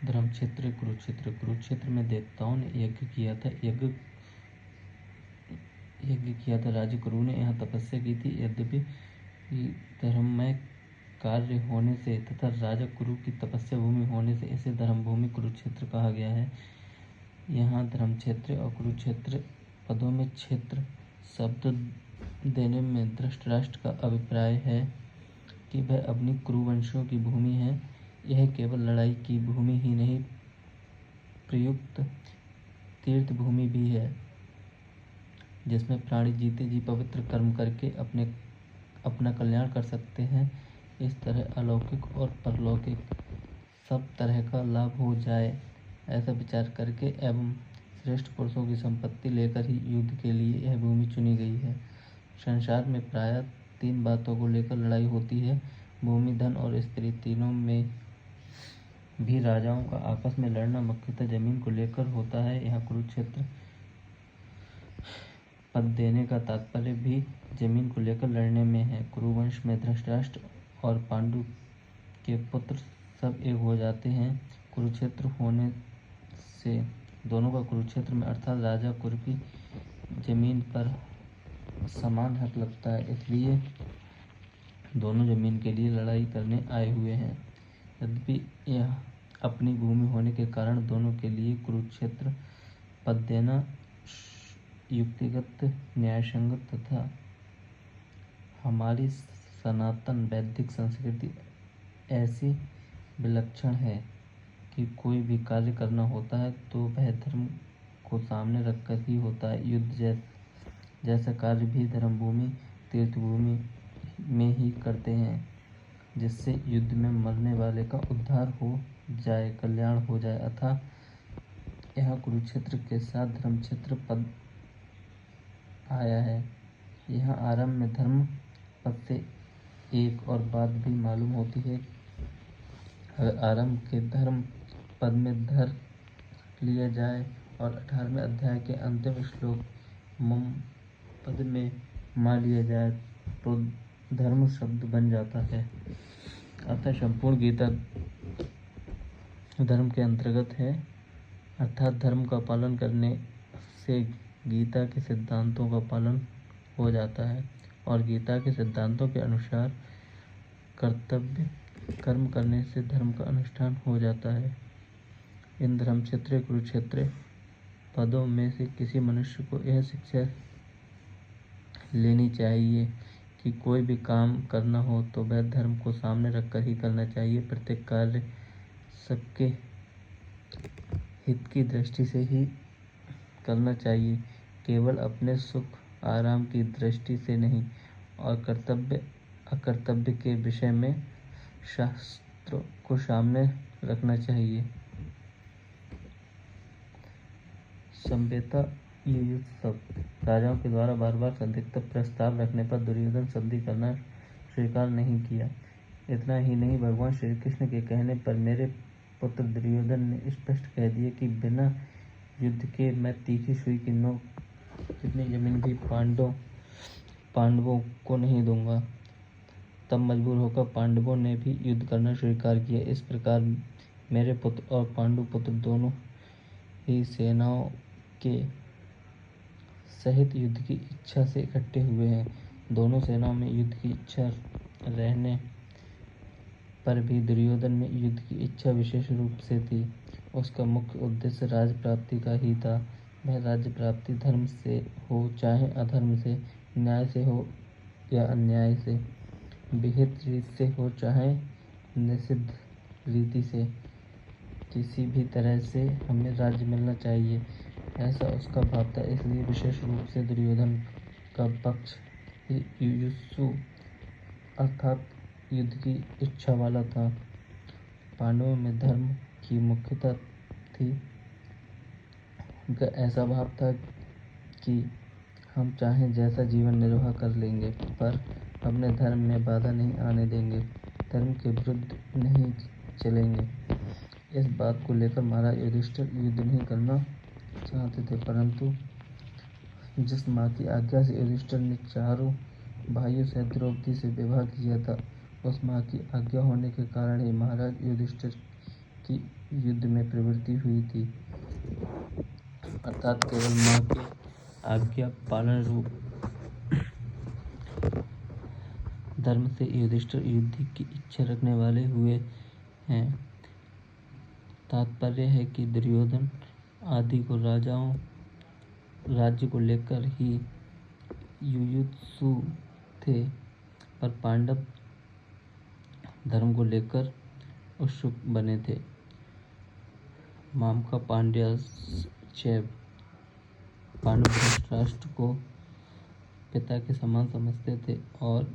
धर्मक्षेत्र कुरुक्षेत्र। कुरुक्षेत्र में देवताओं ने यज्ञ किया था। राजा कुरु ने यहाँ तपस्या की थी। यद्यपि धर्ममय कार्य होने से तथा राजा कुरु की तपस्या भूमि होने से इसे धर्म भूमि कुरुक्षेत्र कहा गया है। यहाँ धर्मक्षेत्र और कुरुक्षेत्र पदों में क्षेत्र शब्द देने में धृतराष्ट्र का अभिप्राय है कि वह अपनी कुरुवंशियों की भूमि है। यह केवल लड़ाई की भूमि ही नहीं, प्रयुक्त तीर्थ भूमि भी है, जिसमें प्राणी जीते जी पवित्र कर्म करके अपना कल्याण कर सकते हैं। इस तरह अलौकिक और परलौकिक सब तरह का लाभ हो जाए, ऐसा विचार करके एवं श्रेष्ठ पुरुषों की संपत्ति लेकर ही युद्ध के लिए यह भूमि चुनी गई है। संसार में प्रायः 3 बातों को लेकर लड़ाई होती है, भूमि, धन और स्त्री। तीनों में भी राजाओं का आपस में लड़ना मुख्यतः जमीन को लेकर होता है। यहाँ कुरुक्षेत्र पद देने का तात्पर्य भी जमीन को लेकर लड़ने में है। कुरुवंश में धृतराष्ट्र और पांडु के पुत्र सब एक हो जाते हैं। कुरुक्षेत्र होने से दोनों का कुरुक्षेत्र में अर्थात राजा कुरु की जमीन पर समान हक लगता है, इसलिए दोनों जमीन के लिए लड़ाई करने आए हुए हैं। यद्यपि यह अपनी भूमि होने के कारण दोनों के लिए कुरुक्षेत्र पद देना युक्तिगत, न्यायसंगत तथा हमारी सनातन वैदिक संस्कृति ऐसी विलक्षण है कि कोई भी कार्य करना होता है तो वह धर्म को सामने रखकर ही होता है। युद्ध जैसा कार्य भी धर्मभूमि तीर्थभूमि में ही करते हैं, जिससे युद्ध में मरने वाले का उद्धार हो जाए, कल्याण हो जाए। अतः यहाँ कुरुक्षेत्र के साथ धर्मक्षेत्र पद आया है। यहाँ आरंभ में धर्म पद से एक और बात भी मालूम होती है। अगर आरंभ के धर्म पद में धर लिया जाए और 18वें अध्याय के अंतिम श्लोक मम पद में मा लिया जाए तो धर्म शब्द बन जाता है। अतः संपूर्ण गीता धर्म के अंतर्गत है, अर्थात धर्म का पालन करने से गीता के सिद्धांतों का पालन हो जाता है और गीता के सिद्धांतों के अनुसार कर्तव्य कर्म करने से धर्म का अनुष्ठान हो जाता है। इन धर्मक्षेत्र कुरुक्षेत्र पदों में से किसी मनुष्य को यह शिक्षा लेनी चाहिए कि कोई भी काम करना हो तो वह धर्म को सामने रखकर ही करना चाहिए। प्रत्येक कार्य सबके हित की दृष्टि से ही करना चाहिए, केवल अपने सुख आराम की दृष्टि से नहीं। और कर्तव्य अकर्तव्य के विषय में शास्त्रों को सामने रखना चाहिए। संवेता युयुत्सव। राजाओं के द्वारा बार बार संदिग्ध प्रस्ताव रखने पर दुर्योधन संधि करना स्वीकार नहीं किया। इतना ही नहीं, भगवान श्री कृष्ण के कहने पर मेरे पुत्र दुर्योधन ने स्पष्ट कह दिया कि बिना युद्ध के मैं तीखी सुई की नोक जितनी जमीन भी पांडवों को नहीं दूंगा। तब मजबूर होकर पांडवों ने भी युद्ध करना स्वीकार किया। इस प्रकार मेरे पुत्र और पांडु पुत्र दोनों ही सेनाओं के सहित युद्ध की इच्छा से इकट्ठे हुए हैं। दोनों सेनाओं में युद्ध की इच्छा रहने पर भी दुर्योधन में युद्ध की इच्छा विशेष रूप से थी। उसका मुख्य उद्देश्य राज्य प्राप्ति का ही था। वह राज्य प्राप्ति धर्म से हो चाहे अधर्म से, न्याय से हो या अन्याय से, विहित रीति से हो चाहे निषिद्ध रीति से, किसी भी तरह से हमें राज्य मिलना चाहिए, ऐसा उसका भाव था। इसलिए विशेष रूप से दुर्योधन का पक्ष युयुत्सु अर्थात युद्ध की इच्छा वाला था। पांडवों में धर्म की मुख्यता थी। उनका ऐसा भाव था कि हम चाहे जैसा जीवन निर्वाह कर लेंगे पर अपने धर्म में बाधा नहीं आने देंगे, धर्म के विरुद्ध नहीं चलेंगे। इस बात को लेकर महाराज युधिष्ठिर युद्ध नहीं करना चाहते थे, परंतु जिस माँ की आज्ञा से युधिष्ठिर ने चारों भाइयों से द्रौपदी से विवाह किया था, उस माँ की आज्ञा होने के कारण ही महाराज युधिष्ठिर की युद्ध में प्रवृत्ति हुई थी, अर्थात केवल मां के आज्ञा पालन रूप धर्म से युधिष्ठिर युद्ध की इच्छा रखने वाले हुए हैं। तात्पर्य है कि दुर्योधन आदि को राज्य को लेकर ही युयुत्सु थे, पर पांडव धर्म को लेकर उत्सुक बने थे। मामका पांड्याश्चैव पांडव धृतराष्ट्र को पिता के समान समझते थे और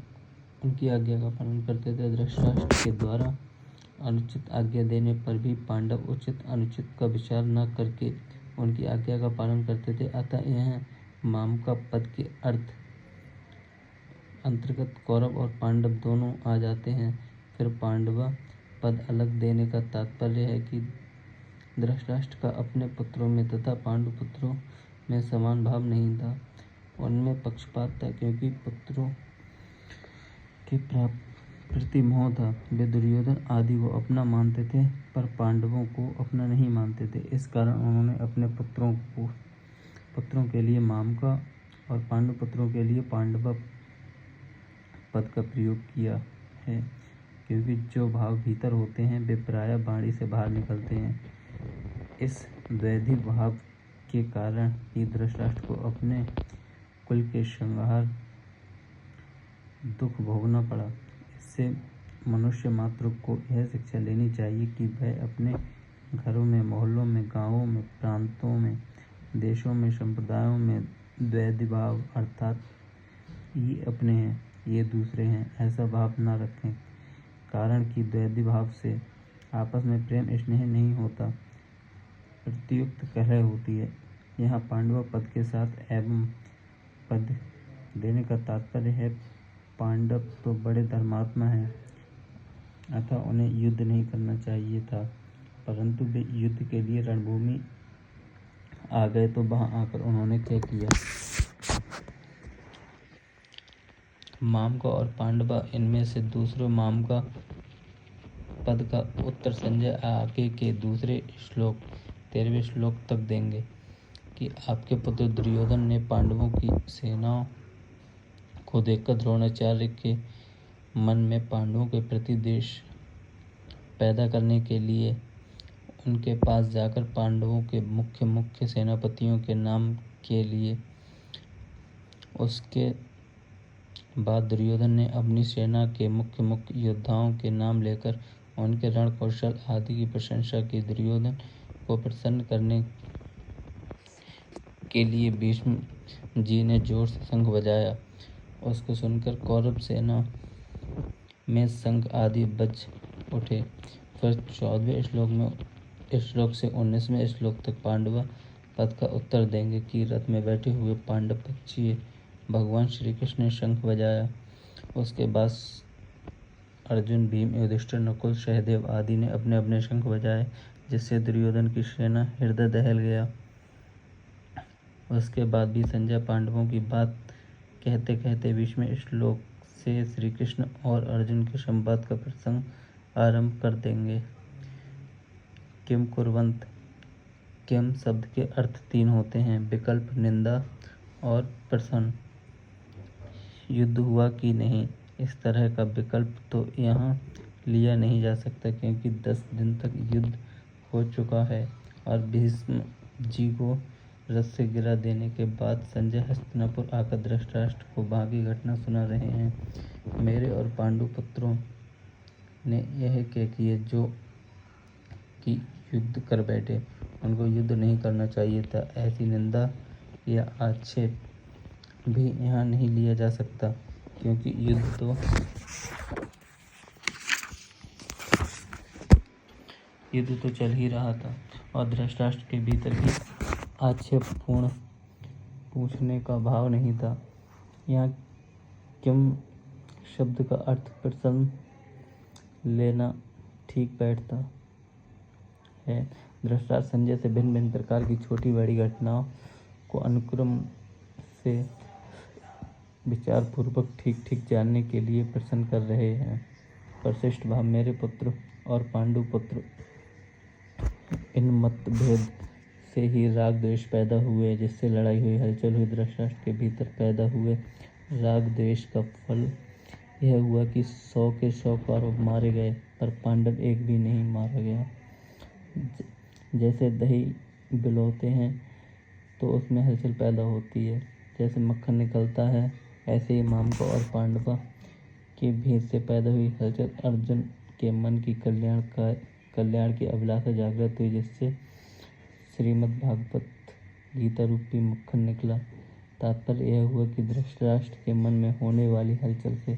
उनकी आज्ञा का पालन करते थे। धृतराष्ट्र के द्वारा अनुचित आज्ञा देने पर भी पांडव उचित अनुचित का विचार न करके उनकी आज्ञा का पालन करते थे। अतः यह मामका पद के अर्थ अंतर्गत कौरव और पांडव दोनों आ जाते हैं। फिर पांडवा पद अलग देने का तात्पर्य है कि धृतराष्ट्र का अपने पुत्रों में तथा पांडु पुत्रों में समान भाव नहीं था, उनमें पक्षपात था, क्योंकि पुत्रों के प्रति मोह था। वे दुर्योधन आदि को अपना मानते थे पर पांडवों को अपना नहीं मानते थे। इस कारण उन्होंने अपने पुत्रों के लिए मामका और पांडु पुत्रों के लिए पांडवा पद का प्रयोग किया है, क्योंकि जो भाव भीतर होते हैं वे प्रायः वाणी से बाहर निकलते हैं। इस द्वैधी भाव के कारण ही धृतराष्ट्र को अपने कुल के संहार दुख भोगना पड़ा। इससे मनुष्य मात्र को यह शिक्षा लेनी चाहिए कि वह अपने घरों में, मोहल्लों में, गांवों में, प्रांतों में, देशों में, संप्रदायों में द्वैधी भाव अर्थात ये अपने हैं, ये दूसरे हैं, ऐसा भाव न रखें। कारण कि द्वैधी भाव से आपस में प्रेम स्नेह नहीं होता, प्रत्युक्त कलह होती है। यहाँ पांडव पद के साथ एवं पद देने का तात्पर्य है पांडव तो बड़े धर्मात्मा हैं, अतः उन्हें युद्ध नहीं करना चाहिए था, परंतु वे युद्ध के लिए रणभूमि आ गए तो वहां आकर उन्होंने क्या किया। मामका और पांडवा, इनमें से दूसरे मामका पद का उत्तर संजय आगे के दूसरे श्लोक 13वें श्लोक तक देंगे कि आपके पुत्र दुर्योधन ने पांडवों की सेनाओं को देखकर द्रोणाचार्य के मन में पांडवों के प्रति द्वेष पैदा करने के लिए उनके पास जाकर पांडवों के मुख्य सेनापतियों के नाम के लिए उसके बाद दुर्योधन ने अपनी सेना के मुख्य योद्धाओं के नाम लेकर उनके रण कौशल आदि की प्रशंसा की। दुर्योधन को प्रसन्न करने के लिए भीष्म जी ने जोर से शंख बजाया। उसको सुनकर कौरव सेना में शंख आदि बज उठे। फिर 14वें श्लोक से 19वें श्लोक तक पांडवा पद का उत्तर देंगे कि रथ में बैठे हुए पांडव पक्षी भगवान श्री कृष्ण ने शंख बजाया। उसके बाद अर्जुन, भीम, युधिष्ठिर, नकुल, सहदेव आदि ने अपने अपने शंख बजाए, जिससे दुर्योधन की सेना हृदय दहल गया। उसके बाद भी संजय पांडवों की बात कहते कहते 20वें श्लोक से श्री कृष्ण और अर्जुन के संवाद का प्रसंग आरंभ कर देंगे। किम कुर्वन्त। किम शब्द के अर्थ 3 होते हैं, विकल्प, निंदा और प्रश्न। युद्ध हुआ कि नहीं, इस तरह का विकल्प तो यहाँ लिया नहीं जा सकता, क्योंकि 10 दिन तक युद्ध हो चुका है और भीष्म जी को रथ से गिरा देने के बाद संजय हस्तिनापुर आकर धृतराष्ट्र को बाकी घटना सुना रहे हैं। मेरे और पांडु पुत्रों ने यह कह किए जो कि युद्ध कर बैठे, उनको युद्ध नहीं करना चाहिए था। ऐसी निंदा या आक्षेप भी यहाँ नहीं लिया जा सकता, क्योंकि युद्ध तो चल ही रहा था और धृतराष्ट्र के भीतर भी आक्षेपपूर्ण पूछने का भाव नहीं था। यहाँ किम शब्द का अर्थ प्रसन्न लेना ठीक बैठता है। धृतराष्ट्र संजय से भिन्न भिन्न प्रकार की छोटी बड़ी घटनाओं को अनुक्रम से विचारपूर्वक ठीक ठीक जानने के लिए प्रश्न कर रहे हैं। परिशिष्ट भाव, मेरे पुत्र और पांडु पुत्र इन मतभेद से ही राग द्वेष पैदा हुए, जिससे लड़ाई हुई, हलचल हुई। धृतराष्ट्र के भीतर पैदा हुए राग द्वेष का फल यह हुआ कि 100 के 100 कौरव मारे गए, पर पांडव एक भी नहीं मारा गया। जैसे दही बिलोते हैं तो उसमें हलचल पैदा होती है, जैसे मक्खन निकलता है, ऐसे ही मामका और पांडवा के भेद से पैदा हुई हलचल अर्जुन के मन की कल्याण की अभिलाषा जागृत हुई, जिससे श्रीमद्भागवत गीता रूपी मक्खन निकला। तात्पर्य यह हुआ कि धृतराष्ट्र के मन में होने वाली हलचल से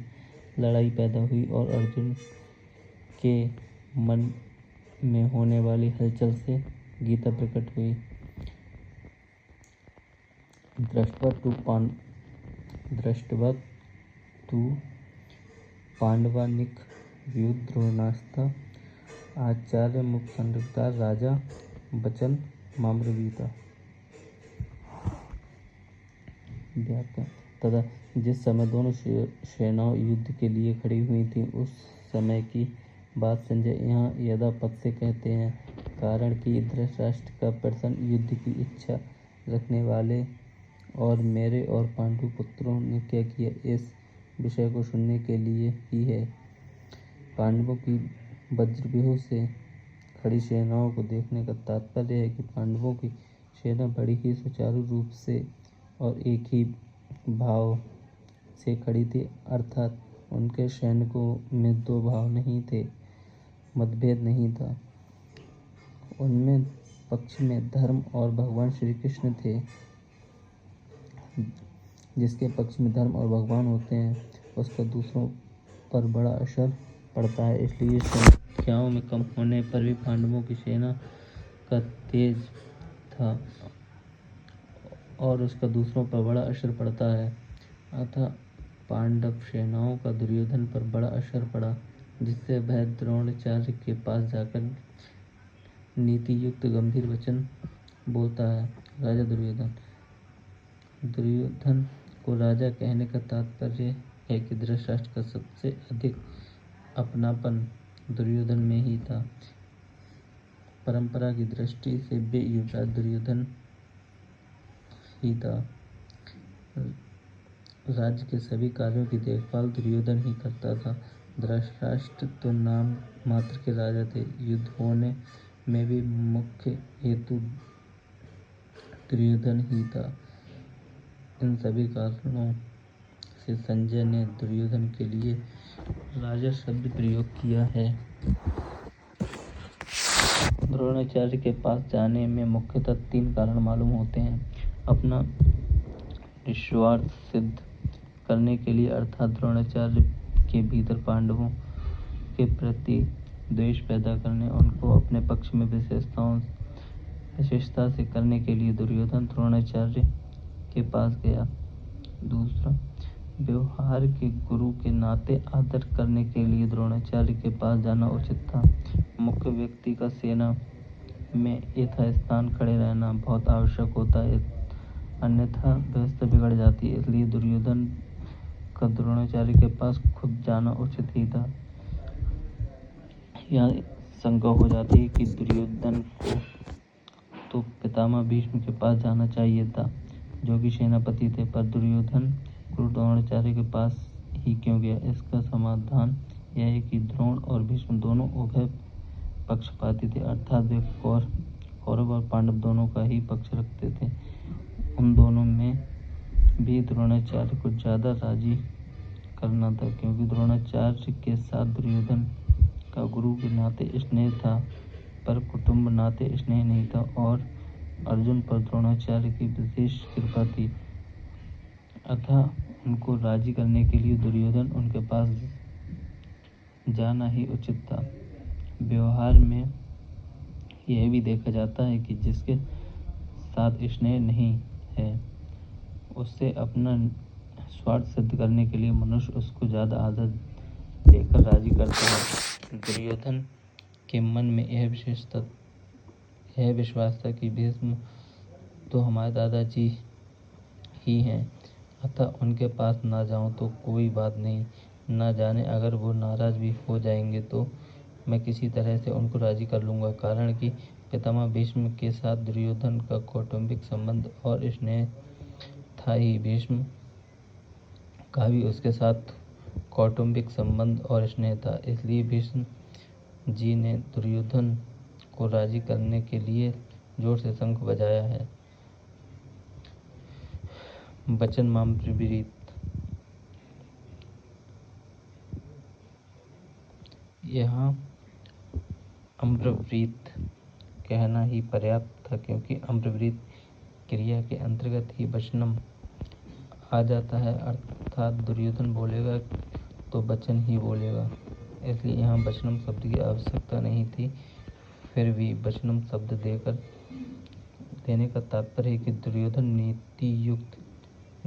लड़ाई पैदा हुई और अर्जुन के मन में होने वाली हलचल से गीता प्रकट हुई। दृष्ट्वा तु पांडवानीक व्यूह द्रोणास्त्र आचार्य मुपसंहृता राजा वचन मामब्रवीत। तथा जिस समय दोनों सेनाएं युद्ध के लिए खड़ी हुई थीं, उस समय की बात संजय यहाँ यदा पद से कहते हैं, कारण कि धृतराष्ट्र का प्रश्न युद्ध की इच्छा रखने वाले और मेरे और पांडु पुत्रों ने क्या किया, इस विषय को सुनने के लिए ही है। पांडवों की वज्रव्यूह से खड़ी सेनाओं को देखने का तात्पर्य है कि पांडवों की सेना बड़ी ही सुचारू रूप से और एक ही भाव से खड़ी थी, अर्थात उनके सैनिकों में दो भाव नहीं थे, मतभेद नहीं था। उनमें पक्ष में धर्म और भगवान श्री कृष्ण थे। जिसके पक्ष में धर्म और भगवान होते हैं, उसका दूसरों पर बड़ा असर पड़ता है। इसलिए संख्याओं में कम होने पर भी पांडवों की सेना का तेज था और उसका दूसरों पर बड़ा असर पड़ता है। अतः पांडव सेनाओं का दुर्योधन पर बड़ा असर पड़ा, जिससे वह द्रोणाचार्य के पास जाकर नीति युक्त गंभीर वचन बोलता है। राजा दुर्योधन को राजा कहने का तात्पर्य है कि धृतराष्ट्र का सबसे अधिक अपनापन दुर्योधन में ही था। परंपरा की दृष्टि से वे युवराज दुर्योधन ही था। राज्य के सभी कार्यों की देखभाल दुर्योधन ही करता था। धृतराष्ट्र तो नाम मात्र के राजा थे। युद्ध होने में भी मुख्य हेतु दुर्योधन ही था। इन सभी कारणों से संजय ने दुर्योधन के लिए राजा शब्द प्रयोग किया है। द्रोणाचार्य के पास जाने में मुख्यतः 3 कारण मालूम होते हैं। अपना निस्वार्थ सिद्ध करने के लिए, अर्थात द्रोणाचार्य के भीतर पांडवों के प्रति द्वेष पैदा करने, उनको अपने पक्ष में विशेषता से करने के लिए दुर्योधन द्रोणाचार्य के पास गया। दूसरा, व्यवहार के गुरु के नाते आदर करने के लिए द्रोणाचार्य के पास जाना उचित था। मुख्य व्यक्ति का सेना में यथास्थान खड़े रहना बहुत आवश्यक होता है, अन्यथा व्यवस्था बिगड़ जाती है। इसलिए दुर्योधन का द्रोणाचार्य के पास खुद जाना उचित ही था। यहाँ शंका हो जाती है कि दुर्योधन को तो पितामह भीष्म के पास जाना चाहिए था, जो कि सेनापति थे, पर दुर्योधन गुरु द्रोणाचार्य के पास ही क्यों गया? इसका समाधान यह है कि द्रोण और भीष्म दोनों उभय पक्षपाती थे, अर्थात वे कौरव और पांडव दोनों का ही पक्ष रखते थे। उन दोनों में भी द्रोणाचार्य को ज्यादा राजी करना था, क्योंकि द्रोणाचार्य के साथ दुर्योधन का गुरु के नाते स्नेह था, पर कुटुंब नाते स्नेह नहीं था, और अर्जुन पर द्रोणाचार्य की विशेष कृपा थी। अतः उनको राजी करने के लिए दुर्योधन उनके पास जाना ही उचित था। व्यवहार में यह भी देखा जाता है कि जिसके साथ स्नेह नहीं है, उससे अपना स्वार्थ सिद्ध करने के लिए मनुष्य उसको ज्यादा आदर देकर राजी करता है। दुर्योधन के मन में यह विश्वास था कि भीष्म तो हमारे दादाजी ही हैं, अतः उनके पास ना जाऊं तो कोई बात नहीं, ना जाने अगर वो नाराज भी हो जाएंगे तो मैं किसी तरह से उनको राजी कर लूंगा। कारण कि पितामह भीष्म के साथ दुर्योधन का कौटुंबिक संबंध और स्नेह था ही, भीष्म का भी उसके साथ कौटुंबिक संबंध और स्नेह था। इसलिए भीष्म जी ने दुर्योधन को राजी करने के लिए जोर से शंख बजाया है। वचन मामृवरीत। यहाँ अम्रवृत कहना ही पर्याप्त था, क्योंकि अम्रवृत क्रिया के अंतर्गत ही वचनम आ जाता है, अर्थात दुर्योधन बोलेगा तो वचन ही बोलेगा। इसलिए यहाँ वचनम शब्द की आवश्यकता नहीं थी। फिर भी वचनम शब्द देने का तात्पर्य है कि दुर्योधन नीति युक्त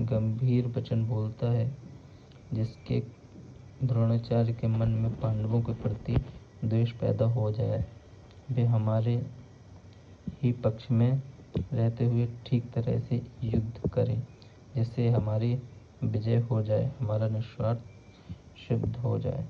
गंभीर वचन बोलता है, जिसके द्रोणाचार्य के मन में पांडवों के प्रति द्वेष पैदा हो जाए। वे हमारे ही पक्ष में रहते हुए ठीक तरह से युद्ध करें, जिससे हमारी विजय हो जाए, हमारा निस्वार्थ सिद्ध हो जाए।